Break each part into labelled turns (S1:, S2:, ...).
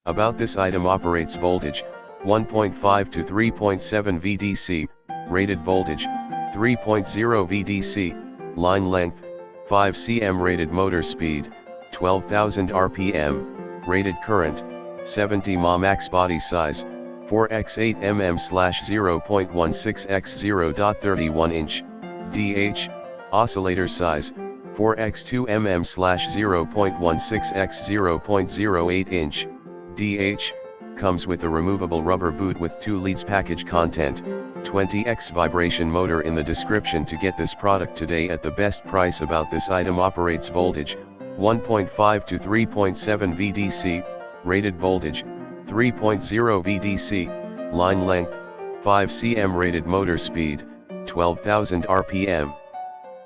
S1: About this item operates voltage, 1.5 to 3.7 VDC, rated voltage, 3.0 VDC, line length, 5 cm rated motor speed, 12,000 RPM, rated current, 70 mA max body size, 4x8 mm/0.16 x 0.31 inch, DH, oscillator size, 4x2 mm/0.16 x 0.08 inch, DH, comes with a removable rubber boot with 2 leads package content, 20x vibration motor in the description to get this product today at the best price. About this item operates voltage, 1.5 to 3.7 VDC, rated voltage, 3.0 VDC, line length, 5 cm rated motor speed, 12,000 RPM.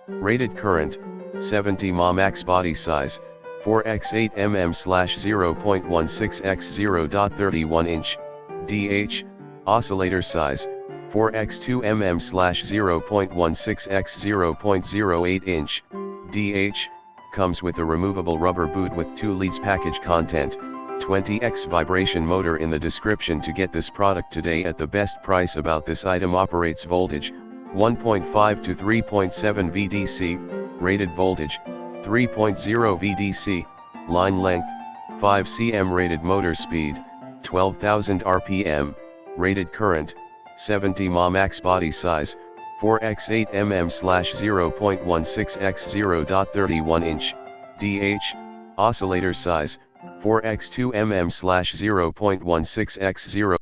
S1: Rated current, 70 mA max body size, 4x8 mm/0.16 x 0.31 inch, DH, oscillator size, 4x2 mm/0.16 x 0.08 inch, DH, comes with a removable rubber boot with 2 leads package content, 20x vibration motor in the description to get this product today at the best price. About this item operates voltage, 1.5 to 3.7 VDC, rated voltage, 3.0 VDC, line length, 5 cm rated motor speed, 12,000 RPM, rated current, 70 mA max body size, 4x8 mm/0.16 x 0.31 inch, DH, oscillator size, 4x2 mm/0.16 x 0.